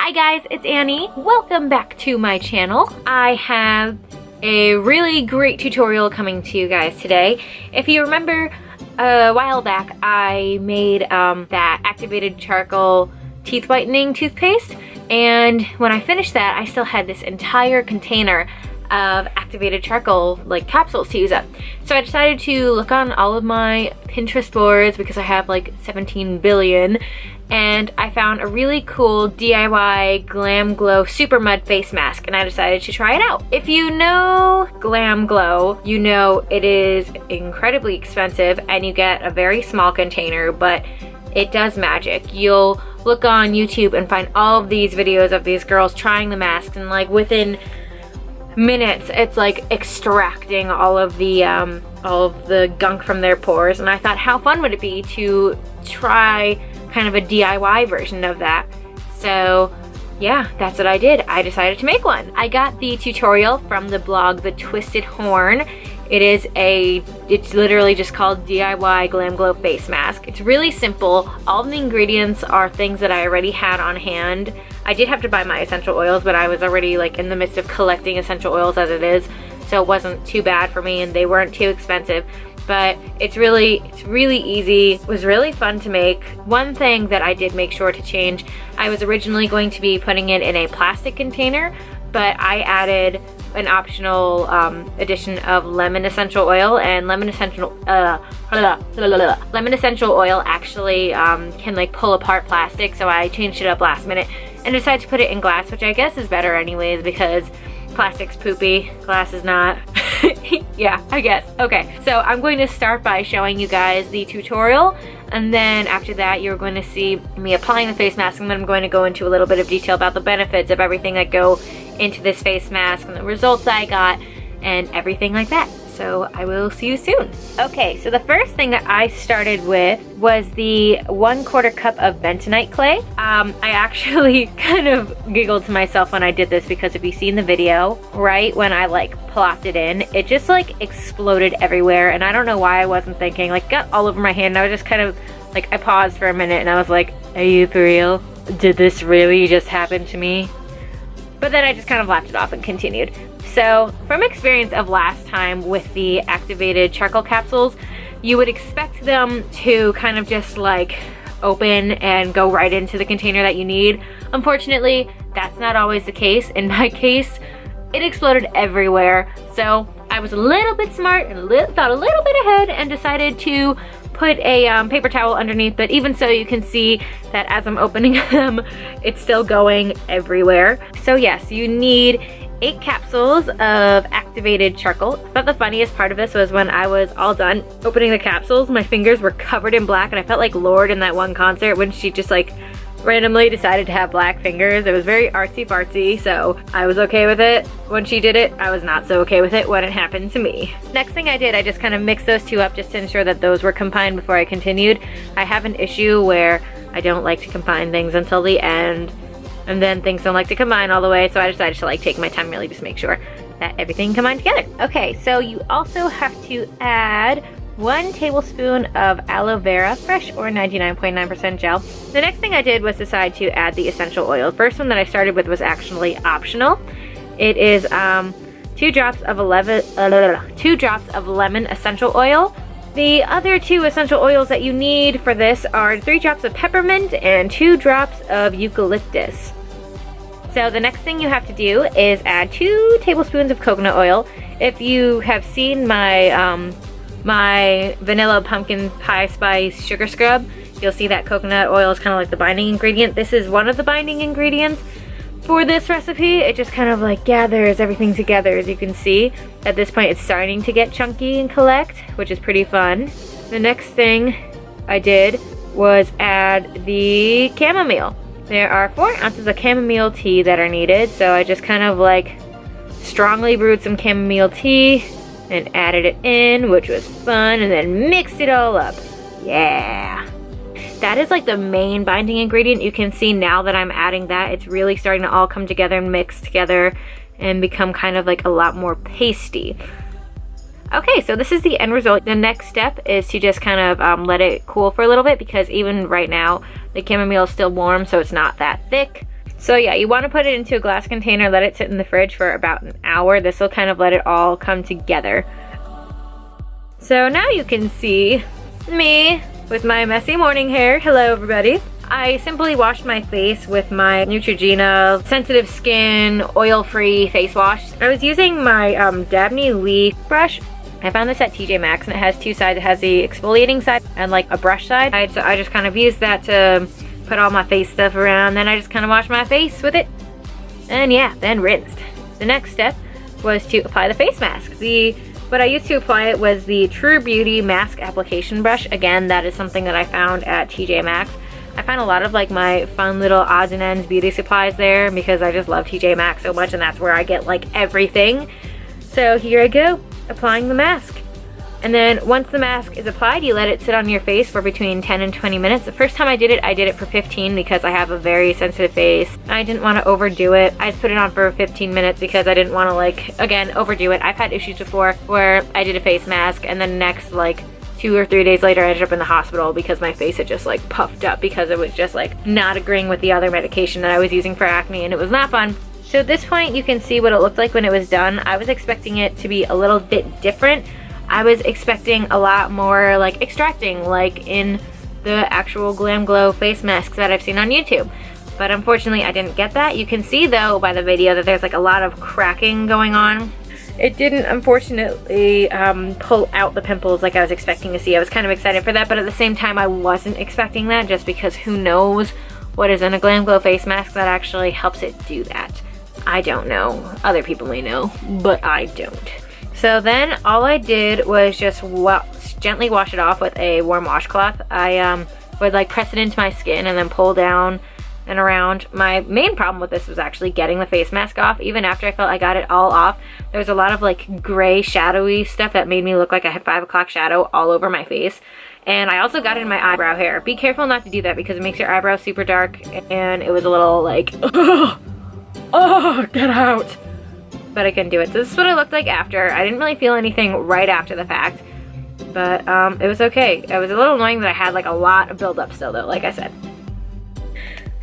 Hi guys, it's Annie. Welcome back to my channel. I have a really great tutorial coming to you guys today. If you remember a while back, I made that activated charcoal teeth whitening toothpaste, and when I finished that, I still had this entire container of activated charcoal like capsules to use up. So I decided to look on all of my Pinterest boards because I have like 17 billion, and I found a really cool DIY GlamGlow SuperMud face mask, and I decided to try it out. If you know GlamGlow, you know it is incredibly expensive and you get a very small container, but it does magic. You'll look on YouTube and find all of these videos of these girls trying the mask, and like within minutes it's like extracting all of the gunk from their pores, and I thought, how fun would it be to try kind of a DIY version of that? So yeah, that's what I did. I decided to make one. I got the tutorial from the blog The Twisted Horn. It's literally just called DIY GlamGlow Face Mask. It's really simple. All the ingredients are things that I already had on hand. I did have to buy my essential oils, but I was already like in the midst of collecting essential oils as it is, so it wasn't too bad for me and they weren't too expensive. But it's really easy. It was really fun to make. One thing that I did make sure to change, I was originally going to be putting it in a plastic container, but I added an optional addition of lemon essential oil, and lemon essential oil actually can like pull apart plastic, so I changed it up last minute and decided to put it in glass, which I guess is better anyways because plastic's poopy, glass is not. Yeah, I guess. Okay, so I'm going to start by showing you guys the tutorial, and then after that you're going to see me applying the face mask, and then I'm going to go into a little bit of detail about the benefits of everything that go into this face mask and the results I got and everything like that. So I will see you soon. Okay, so the first thing that I started with was the 1/4 cup of bentonite clay. I actually kind of giggled to myself when I did this because if you see in the video, right when I like plopped it in, it just like exploded everywhere, and I don't know why I wasn't thinking, like got all over my hand, and I was just kind of like, I paused for a minute and I was like, are you for real? Did this really just happen to me? But then I just kind of laughed it off and continued. So from experience of last time with the activated charcoal capsules, you would expect them to kind of just like open and go right into the container that you need. Unfortunately, that's not always the case. In my case, it exploded everywhere. So I was a little bit smart and thought a little bit ahead and decided to put a paper towel underneath, but even so you can see that as I'm opening them, it's still going everywhere. So yes, you need 8 capsules of activated charcoal. But the funniest part of this was when I was all done opening the capsules, my fingers were covered in black, and I felt like Lorde in that one concert when she just like randomly decided to have black fingers. It was very artsy fartsy, so I was okay with it when she did it. I was not so okay with it when it happened to me. Next thing I did, I just kind of mixed those two up just to ensure that those were combined before I continued. I have an issue where I don't like to combine things until the end, and then things don't like to combine all the way, so I decided to like take my time, really just make sure that everything combined together. Okay, so you also have to add 1 tablespoon of aloe vera, fresh or 99.9% gel. The next thing I did was decide to add the essential oil. The first one that I started with was actually optional. It is 2 drops of lemon essential oil. The other 2 essential oils that you need for this are 3 drops of peppermint and 2 drops of eucalyptus. So the next thing you have to do is add 2 tablespoons of coconut oil. If you have seen my my vanilla pumpkin pie spice sugar scrub, you'll see that coconut oil is kind of like the binding ingredient. This is one of the binding ingredients for this recipe. It just kind of like gathers everything together. As you can see, at this point it's starting to get chunky and collect, which is pretty fun. The next thing I did was add the chamomile. There are 4 ounces of chamomile tea that are needed, so I just kind of like strongly brewed some chamomile tea and added it in, which was fun, and then mixed it all up. Yeah. That is like the main binding ingredient. You can see now that I'm adding that, it's really starting to all come together and mix together and become kind of like a lot more pasty. Okay, so this is the end result. The next step is to just kind of let it cool for a little bit, because even right now the chamomile is still warm, so it's not that thick. So yeah, you want to put it into a glass container, let it sit in the fridge for about an hour. This will kind of let it all come together. So now you can see me with my messy morning hair. Hello everybody. I simply washed my face with my Neutrogena Sensitive Skin Oil-Free Face Wash. I was using my Dabney Lee brush. I found this at TJ Maxx and it has two sides. It has the exfoliating side and like a brush side. So I just kind of used that to put all my face stuff around. Then I just kind of washed my face with it. And yeah, then rinsed. The next step was to apply the face mask. What I used to apply it was the True Beauty Mask Application Brush. Again, that is something that I found at TJ Maxx. I find a lot of like my fun little odds and ends beauty supplies there because I just love TJ Maxx so much, and that's where I get like everything. So here I go, applying the mask. And then once the mask is applied, you let it sit on your face for between 10 and 20 minutes. The first time I did it for 15 because I have a very sensitive face. I didn't want to overdo it. I just put it on for 15 minutes because I didn't want to like, again, overdo it. I've had issues before where I did a face mask and then next like 2 or 3 days later I ended up in the hospital because my face had just like puffed up because it was just like not agreeing with the other medication that I was using for acne, and it was not fun. So at this point you can see what it looked like when it was done. I was expecting it to be a little bit different. I was expecting a lot more like extracting like in the actual GlamGlow face masks that I've seen on YouTube. But unfortunately I didn't get that. You can see though by the video that there's like a lot of cracking going on. It didn't, unfortunately, pull out the pimples like I was expecting to see. I was kind of excited for that, but at the same time, I wasn't expecting that just because who knows what is in a GlamGlow face mask that actually helps it do that. I don't know. Other people may know, but I don't. So then all I did was just gently wash it off with a warm washcloth. I would like press it into my skin and then pull down and around. My main problem with this was actually getting the face mask off. Even after I felt I got it all off, there was a lot of like gray shadowy stuff that made me look like I had 5 o'clock shadow all over my face. And I also got it in my eyebrow hair. Be careful not to do that because it makes your eyebrows super dark, and it was a little like, oh, get out. But I couldn't do it. So this is what it looked like after. I didn't really feel anything right after the fact, but it was okay. It was a little annoying that I had like a lot of buildup still though, like I said.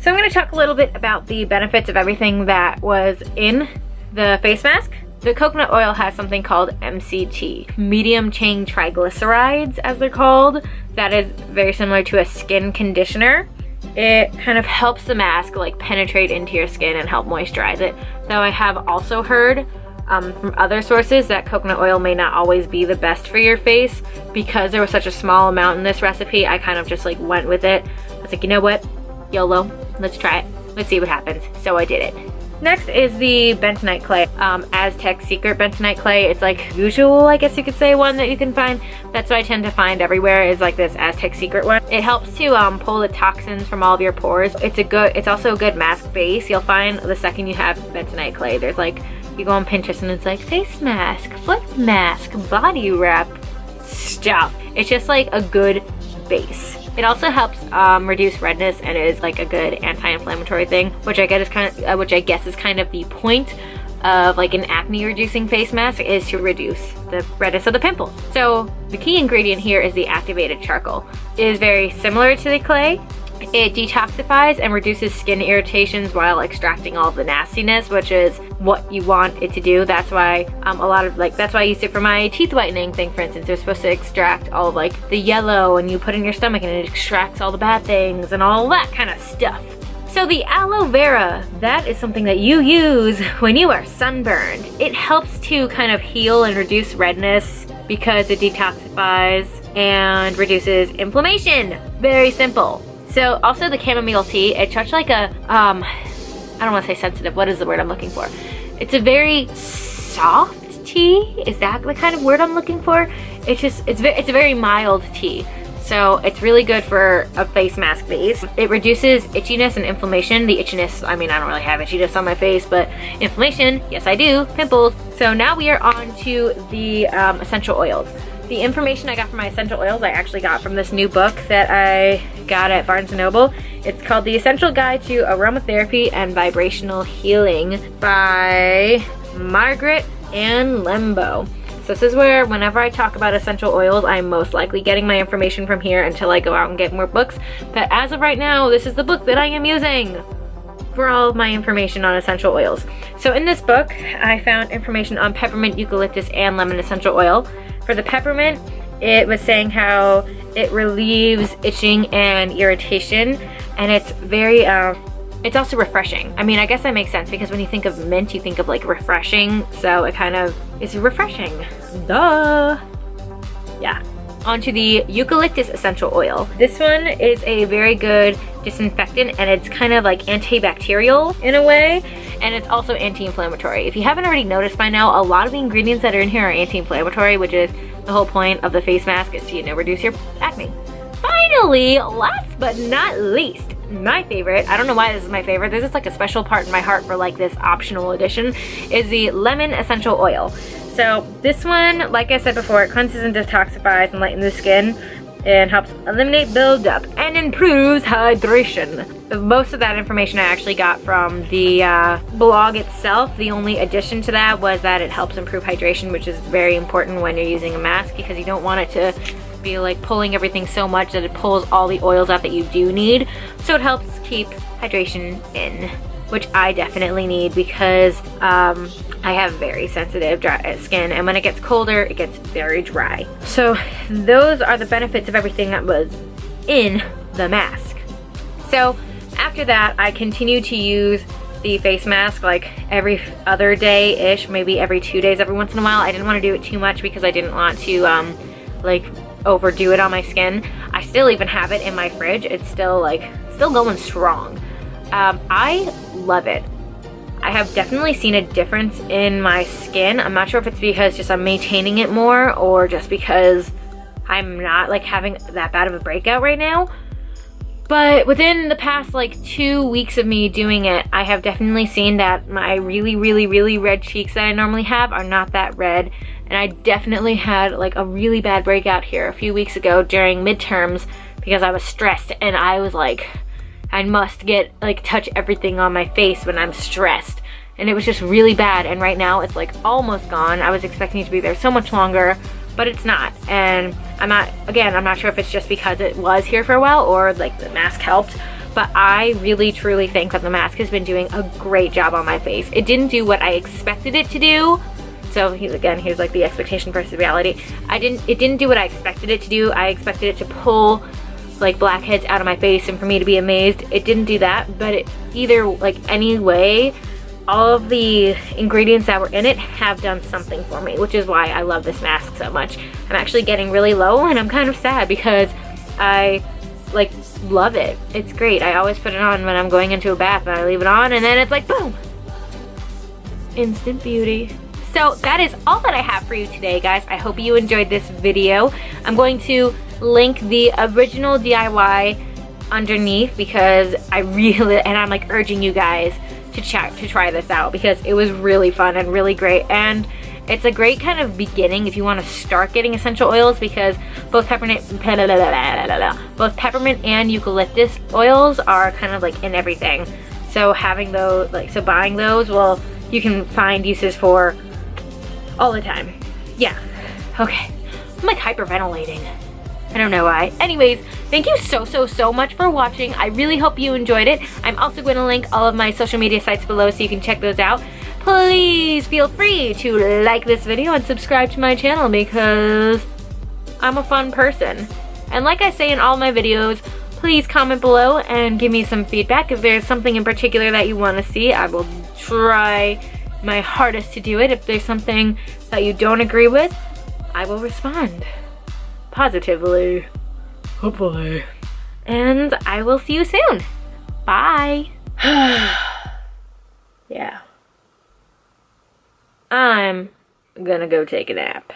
So I'm going to talk a little bit about the benefits of everything that was in the face mask. The coconut oil has something called MCT, medium chain triglycerides as they're called. That is very similar to a skin conditioner. It kind of helps the mask like penetrate into your skin and help moisturize it. Though I have also heard from other sources that coconut oil may not always be the best for your face. Because there was such a small amount in this recipe, I kind of just like went with it. I was like, you know what? YOLO, let's try it. Let's see what happens. So I did it. Next is the bentonite clay, Aztec Secret bentonite clay. It's like usual, I guess you could say, one that you can find. That's what I tend to find everywhere is like this Aztec Secret one. It helps to pull the toxins from all of your pores. It's also a good mask base. You'll find the second you have bentonite clay, there's like, you go on Pinterest and it's like face mask, foot mask, body wrap stuff. It's just like a good base. It also helps reduce redness and is like a good anti-inflammatory thing, which I guess is kind of the point of like an acne reducing face mask, is to reduce the redness of the pimples. So the key ingredient here is the activated charcoal. It is very similar to the clay. It detoxifies and reduces skin irritations while extracting all of the nastiness, which is what you want it to do. That's why that's why I used it for my teeth whitening thing, for instance. They're supposed to extract all of like the yellow, and you put it in your stomach and it extracts all the bad things and all that kind of stuff. So the aloe vera, that is something that you use when you are sunburned. It helps to kind of heal and reduce redness because it detoxifies and reduces inflammation. Very simple. So also the chamomile tea, it's such like a, I don't want to say sensitive, what is the word I'm looking for? It's a very soft tea, is that the kind of word I'm looking for? It's a very mild tea. So it's really good for a face mask base. It reduces itchiness and inflammation. The itchiness, I mean, I don't really have itchiness on my face, but inflammation, yes I do, pimples. So now we are on to the essential oils. The information I got from my essential oils I actually got from this new book that I got at Barnes & Noble. It's called The Essential Guide to Aromatherapy and Vibrational Healing by Margaret Ann Lembo. So this is where whenever I talk about essential oils, I'm most likely getting my information from here until I go out and get more books. But as of right now, this is the book that I am using. for all of my information on essential oils. So in this book, I found information on peppermint, eucalyptus, and lemon essential oil. For the peppermint, it was saying how it relieves itching and irritation, and it's very, it's also refreshing. I mean, I guess that makes sense because when you think of mint, you think of like refreshing, so it kind of is refreshing. Duh! Yeah. Onto the eucalyptus essential oil. This one is a very good disinfectant, and it's kind of like antibacterial in a way, and it's also anti-inflammatory. If you haven't already noticed by now, a lot of the ingredients that are in here are anti-inflammatory, which is the whole point of the face mask, is to, you know, reduce your acne. Finally, last but not least, my favorite, I don't know why this is my favorite, there's just like a special part in my heart for like this optional edition, is the lemon essential oil. So this one, like I said before, it cleanses and detoxifies and lightens the skin and helps eliminate buildup and improves hydration. Most of that information I actually got from the blog itself. The only addition to that was that it helps improve hydration, which is very important when you're using a mask because you don't want it to be like pulling everything so much that it pulls all the oils out that you do need. So it helps keep hydration in, which I definitely need because I have very sensitive dry skin, and when it gets colder, it gets very dry. So those are the benefits of everything that was in the mask. So after that, I continue to use the face mask like every other day-ish, maybe every 2 days, every once in a while. I didn't want to do it too much because I didn't want to like overdo it on my skin. I still even have it in my fridge. It's still going strong. I love it. I have definitely seen a difference in my skin. I'm not sure if it's because just I'm maintaining it more or just because I'm not like having that bad of a breakout right now. But within the past like 2 weeks of me doing it, I have definitely seen that my really, really, really red cheeks that I normally have are not that red. And I definitely had like a really bad breakout here a few weeks ago during midterms because I was stressed and I was like, I must touch everything on my face when I'm stressed. And it was just really bad, and right now it's like almost gone. I was expecting it to be there so much longer, but it's not. And I'm not sure if it's just because it was here for a while or like the mask helped, but I really truly think that the mask has been doing a great job on my face. It didn't do what I expected it to do. So here's like the expectation versus reality. It didn't do what I expected it to do. I expected it to pull like blackheads out of my face and for me to be amazed. It didn't do that, but anyway, all of the ingredients that were in it have done something for me, which is why I love this mask so much. I'm actually getting really low and I'm kind of sad because I love it. It's great. I always put it on when I'm going into a bath and I leave it on and then it's like boom, instant beauty. So that is all that I have for you today, guys. I hope you enjoyed this video. I'm going to link the original DIY underneath because I'm like urging you guys to try this out because it was really fun and really great, and it's a great kind of beginning if you want to start getting essential oils because both peppermint and eucalyptus oils are kind of like in everything. So having those, buying those, well, you can find uses for all the time. Yeah. Okay. I'm like hyperventilating. I don't know why. Anyways, thank you so much for watching. I really hope you enjoyed it. I'm also going to link all of my social media sites below so you can check those out. Please feel free to like this video and subscribe to my channel because I'm a fun person. And like I say in all my videos, please comment below and give me some feedback. If there's something in particular that you want to see, I will try my hardest to do it. If there's something that you don't agree with, I will respond positively, hopefully, and I will see you soon. Bye. Yeah, I'm gonna go take a nap.